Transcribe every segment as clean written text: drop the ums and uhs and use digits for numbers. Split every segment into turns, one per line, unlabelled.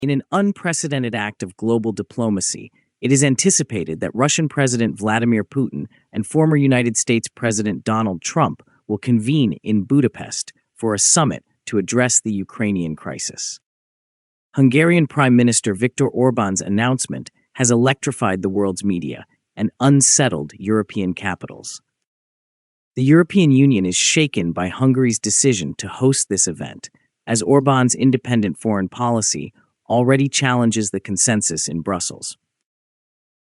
In an unprecedented act of global diplomacy, it is anticipated that Russian President Vladimir Putin and former United States President Donald Trump will convene in Budapest for a summit to address the Ukrainian crisis. Hungarian Prime Minister Viktor Orbán's announcement has electrified the world's media and unsettled European capitals. The European Union is shaken by Hungary's decision to host this event, as Orbán's independent foreign policy already challenges the consensus in Brussels.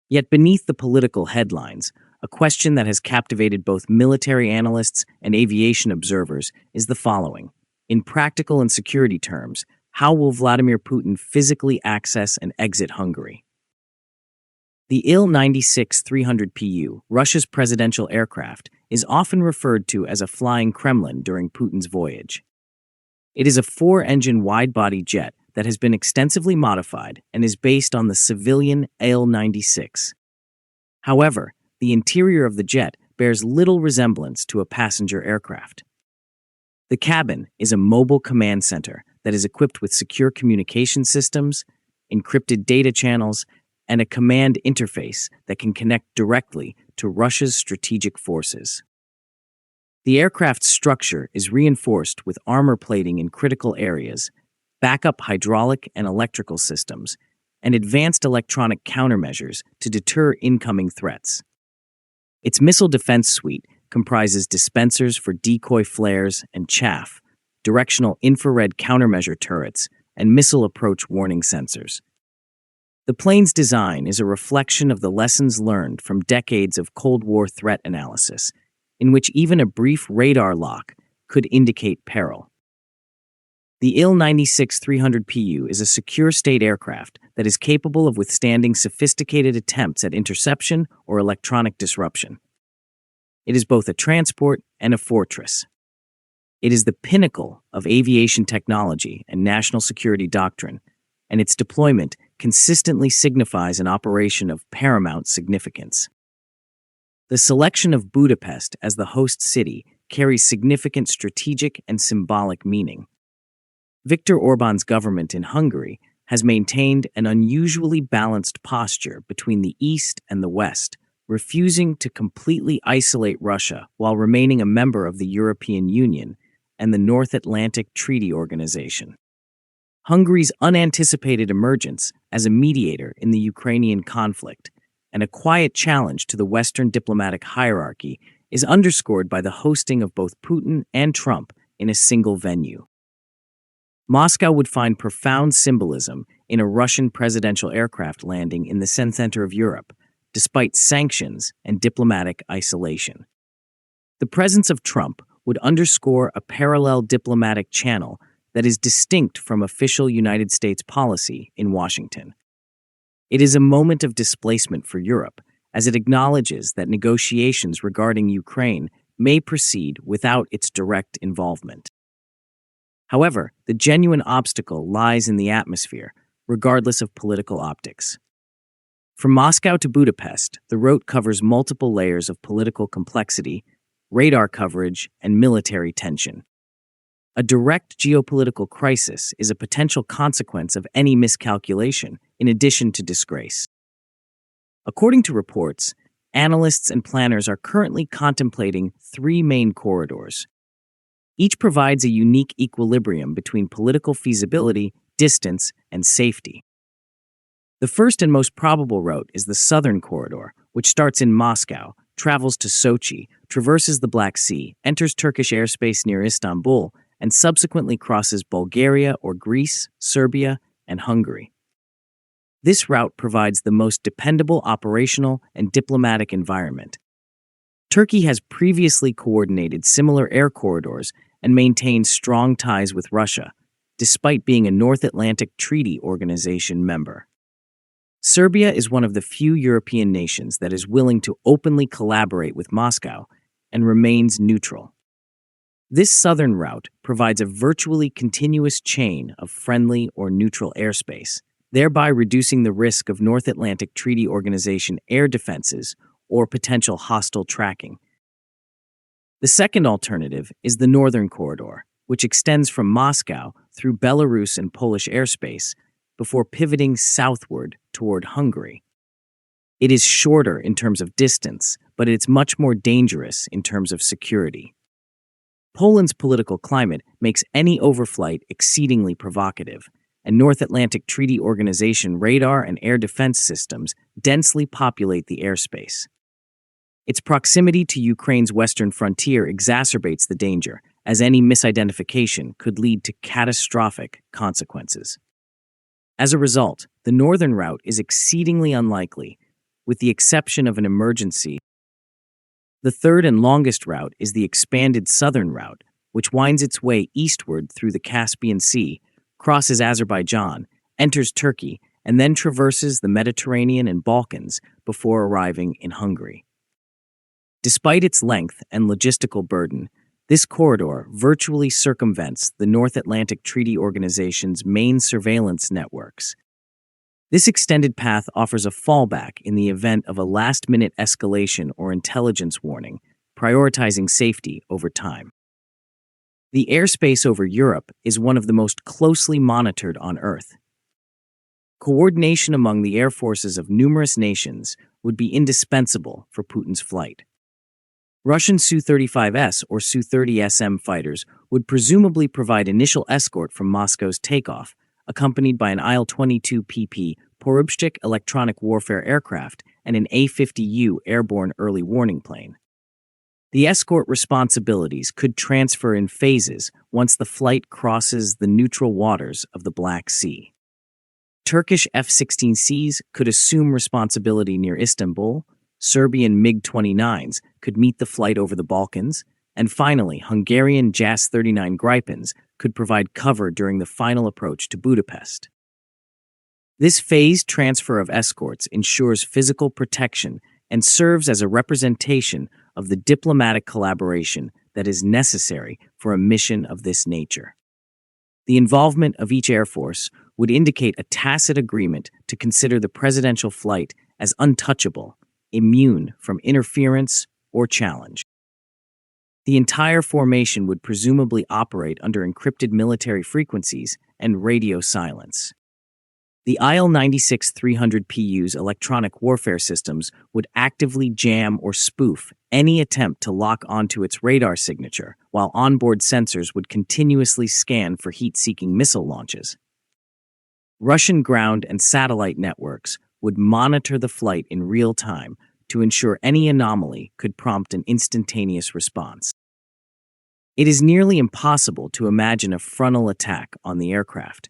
Yet beneath the political headlines, a question that has captivated both military analysts and aviation observers is the following. In practical and security terms, how will Vladimir Putin physically access and exit Hungary? The Il-96-300 Russia's presidential aircraft, is often referred to as a flying Kremlin during Putin's voyage. It is a four-engine wide-body jet that has been extensively modified and is based on the civilian Il-96. However, the interior of the jet bears little resemblance to a passenger aircraft. The cabin is a mobile command center that is equipped with secure communication systems, encrypted data channels, and a command interface that can connect directly to Russia's strategic forces. The aircraft's structure is reinforced with armor plating in critical areas, backup hydraulic and electrical systems, and advanced electronic countermeasures to deter incoming threats. Its missile defense suite comprises dispensers for decoy flares and chaff, directional infrared countermeasure turrets, and missile approach warning sensors. The plane's design is a reflection of the lessons learned from decades of Cold War threat analysis, in which even a brief radar lock could indicate peril. The Il-96-300 is a secure state aircraft that is capable of withstanding sophisticated attempts at interception or electronic disruption. It is both a transport and a fortress. It is the pinnacle of aviation technology and national security doctrine, and its deployment consistently signifies an operation of paramount significance. The selection of Budapest as the host city carries significant strategic and symbolic meaning. Viktor Orbán's government in Hungary has maintained an unusually balanced posture between the East and the West, refusing to completely isolate Russia while remaining a member of the European Union and the North Atlantic Treaty Organization. Hungary's unanticipated emergence as a mediator in the Ukrainian conflict and a quiet challenge to the Western diplomatic hierarchy is underscored by the hosting of both Putin and Trump in a single venue. Moscow would find profound symbolism in a Russian presidential aircraft landing in the center of Europe, despite sanctions and diplomatic isolation. The presence of Trump would underscore a parallel diplomatic channel that is distinct from official United States policy in Washington. It is a moment of displacement for Europe, as it acknowledges that negotiations regarding Ukraine may proceed without its direct involvement. However, the genuine obstacle lies in the atmosphere, regardless of political optics. From Moscow to Budapest, the route covers multiple layers of political complexity, radar coverage, and military tension. A direct geopolitical crisis is a potential consequence of any miscalculation, in addition to disgrace. According to reports, analysts and planners are currently contemplating three main corridors. Each provides a unique equilibrium between political feasibility, distance, and safety. The first and most probable route is the Southern Corridor, which starts in Moscow, travels to Sochi, traverses the Black Sea, enters Turkish airspace near Istanbul, and subsequently crosses Bulgaria or Greece, Serbia, and Hungary. This route provides the most dependable operational and diplomatic environment. Turkey has previously coordinated similar air corridors and maintains strong ties with Russia, despite being a North Atlantic Treaty Organization member. Serbia is one of the few European nations that is willing to openly collaborate with Moscow and remains neutral. This southern route provides a virtually continuous chain of friendly or neutral airspace, thereby reducing the risk of North Atlantic Treaty Organization air defenses or potential hostile tracking. The second alternative is the Northern Corridor, which extends from Moscow through Belarus and Polish airspace, before pivoting southward toward Hungary. It is shorter in terms of distance, but it's much more dangerous in terms of security. Poland's political climate makes any overflight exceedingly provocative, and North Atlantic Treaty Organization radar and air defense systems densely populate the airspace. Its proximity to Ukraine's western frontier exacerbates the danger, as any misidentification could lead to catastrophic consequences. As a result, the northern route is exceedingly unlikely, with the exception of an emergency. The third and longest route is the expanded southern route, which winds its way eastward through the Caspian Sea, crosses Azerbaijan, enters Turkey, and then traverses the Mediterranean and Balkans before arriving in Hungary. Despite its length and logistical burden, this corridor virtually circumvents the North Atlantic Treaty Organization's main surveillance networks. This extended path offers a fallback in the event of a last-minute escalation or intelligence warning, prioritizing safety over time. The airspace over Europe is one of the most closely monitored on Earth. Coordination among the air forces of numerous nations would be indispensable for Putin's flight. Russian Su-35S or Su-30SM fighters would presumably provide initial escort from Moscow's takeoff, accompanied by an Il-22PP Porubchik electronic warfare aircraft and an A-50U airborne early warning plane. The escort responsibilities could transfer in phases once the flight crosses the neutral waters of the Black Sea. Turkish F-16Cs could assume responsibility near Istanbul, Serbian MiG-29s could meet the flight over the Balkans, and finally, Hungarian Jas-39 Gripens could provide cover during the final approach to Budapest. This phased transfer of escorts ensures physical protection and serves as a representation of the diplomatic collaboration that is necessary for a mission of this nature. The involvement of each air force would indicate a tacit agreement to consider the presidential flight as untouchable, immune from interference or challenge. The entire formation would presumably operate under encrypted military frequencies and radio silence. The Il-96-300PU's electronic warfare systems would actively jam or spoof any attempt to lock onto its radar signature, while onboard sensors would continuously scan for heat-seeking missile launches. Russian ground and satellite networks would monitor the flight in real time to ensure any anomaly could prompt an instantaneous response. It is nearly impossible to imagine a frontal attack on the aircraft.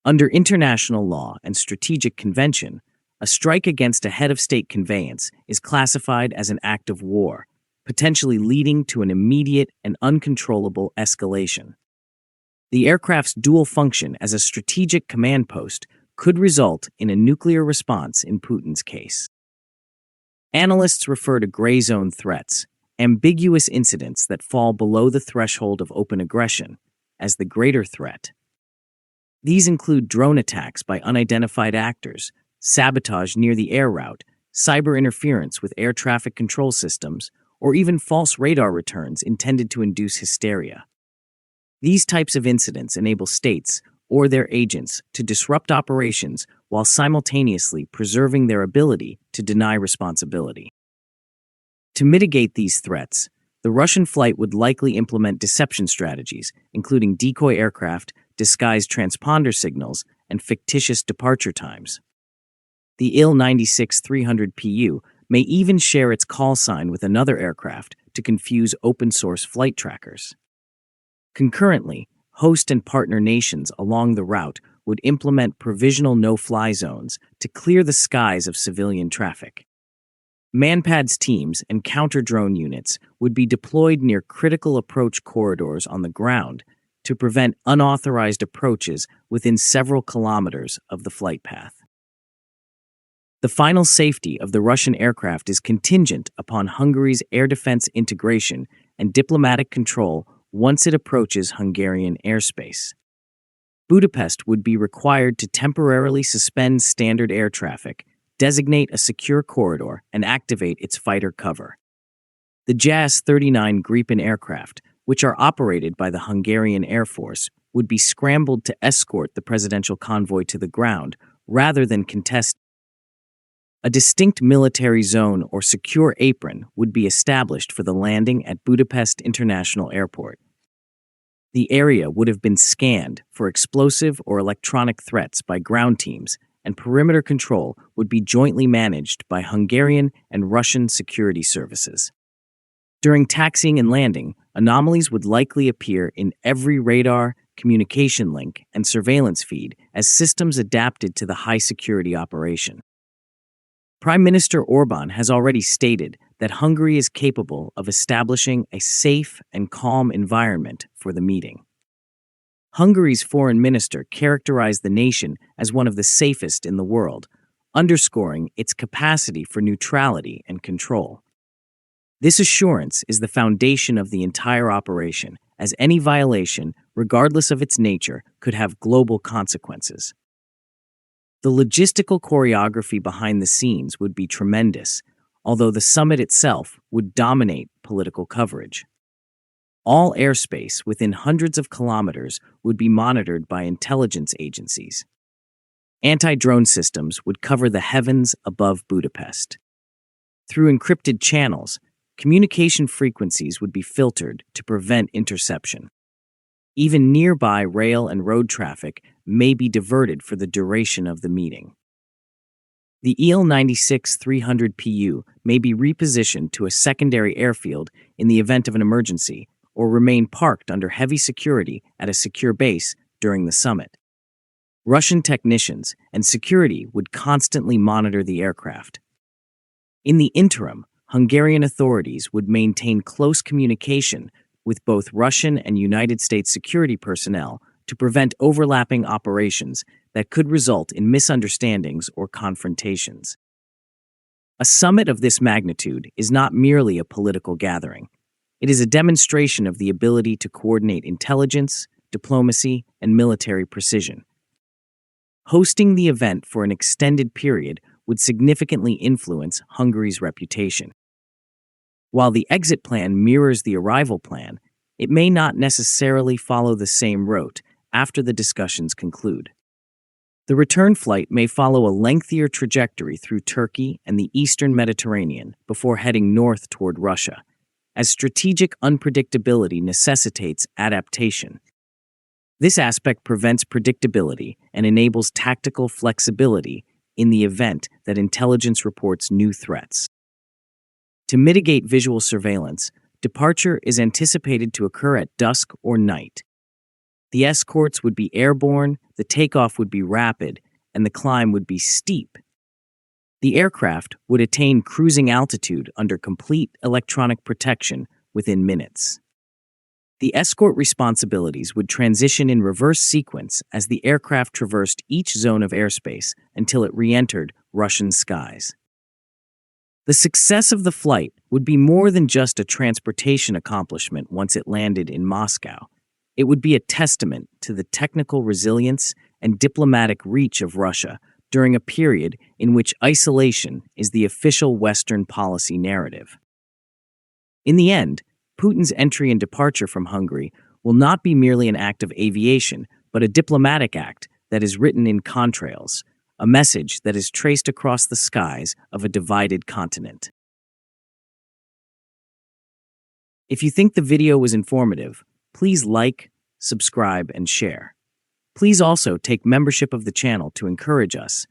Under international law and strategic convention, a strike against a head-of-state conveyance is classified as an act of war, potentially leading to an immediate and uncontrollable escalation. The aircraft's dual function as a strategic command post could result in a nuclear response in Putin's case. Analysts refer to gray zone threats, ambiguous incidents that fall below the threshold of open aggression, as the greater threat. These include drone attacks by unidentified actors, sabotage near the air route, cyber interference with air traffic control systems, or even false radar returns intended to induce hysteria. These types of incidents enable states or their agents to disrupt operations while simultaneously preserving their ability to deny responsibility. To mitigate these threats, the Russian flight would likely implement deception strategies, including decoy aircraft, disguised transponder signals, and fictitious departure times. The Il-96-300PU may even share its call sign with another aircraft to confuse open-source flight trackers. Concurrently, host and partner nations along the route would implement provisional no-fly zones to clear the skies of civilian traffic. Manpads teams and counter-drone units would be deployed near critical approach corridors on the ground to prevent unauthorized approaches within several kilometers of the flight path. The final safety of the Russian aircraft is contingent upon Hungary's air defense integration and diplomatic control once it approaches Hungarian airspace. Budapest would be required to temporarily suspend standard air traffic, designate a secure corridor, and activate its fighter cover. The Jas-39 Gripen aircraft, which are operated by the Hungarian Air Force, would be scrambled to escort the presidential convoy to the ground rather than contest. A distinct military zone or secure apron would be established for the landing at Budapest International Airport. The area would have been scanned for explosive or electronic threats by ground teams, and perimeter control would be jointly managed by Hungarian and Russian security services. During taxiing and landing, anomalies would likely appear in every radar, communication link, and surveillance feed as systems adapted to the high-security operation. Prime Minister Orbán has already stated that Hungary is capable of establishing a safe and calm environment for the meeting. Hungary's foreign minister characterized the nation as one of the safest in the world, underscoring its capacity for neutrality and control. This assurance is the foundation of the entire operation, as any violation, regardless of its nature, could have global consequences. The logistical choreography behind the scenes would be tremendous, although the summit itself would dominate political coverage. All airspace within hundreds of kilometers would be monitored by intelligence agencies. Anti-drone systems would cover the heavens above Budapest. Through encrypted channels, communication frequencies would be filtered to prevent interception. Even nearby rail and road traffic may be diverted for the duration of the meeting. The Il-96-300 may be repositioned to a secondary airfield in the event of an emergency, or remain parked under heavy security at a secure base during the summit. Russian technicians and security would constantly monitor the aircraft. In the interim, Hungarian authorities would maintain close communication with both Russian and United States security personnel to prevent overlapping operations that could result in misunderstandings or confrontations. A summit of this magnitude is not merely a political gathering. It is a demonstration of the ability to coordinate intelligence, diplomacy, and military precision. Hosting the event for an extended period would significantly influence Hungary's reputation. While the exit plan mirrors the arrival plan, it may not necessarily follow the same route after the discussions conclude. The return flight may follow a lengthier trajectory through Turkey and the eastern Mediterranean before heading north toward Russia, as strategic unpredictability necessitates adaptation. This aspect prevents predictability and enables tactical flexibility in the event that intelligence reports new threats. To mitigate visual surveillance, departure is anticipated to occur at dusk or night. The escorts would be airborne, the takeoff would be rapid, and the climb would be steep. The aircraft would attain cruising altitude under complete electronic protection within minutes. The escort responsibilities would transition in reverse sequence as the aircraft traversed each zone of airspace until it re-entered Russian skies. The success of the flight would be more than just a transportation accomplishment once it landed in Moscow. It would be a testament to the technical resilience and diplomatic reach of Russia during a period in which isolation is the official Western policy narrative. In the end, Putin's entry and departure from Hungary will not be merely an act of aviation, but a diplomatic act that is written in contrails, a message that is traced across the skies of a divided continent. If you think the video was informative, please like, subscribe, and share. Please also take membership of the channel to encourage us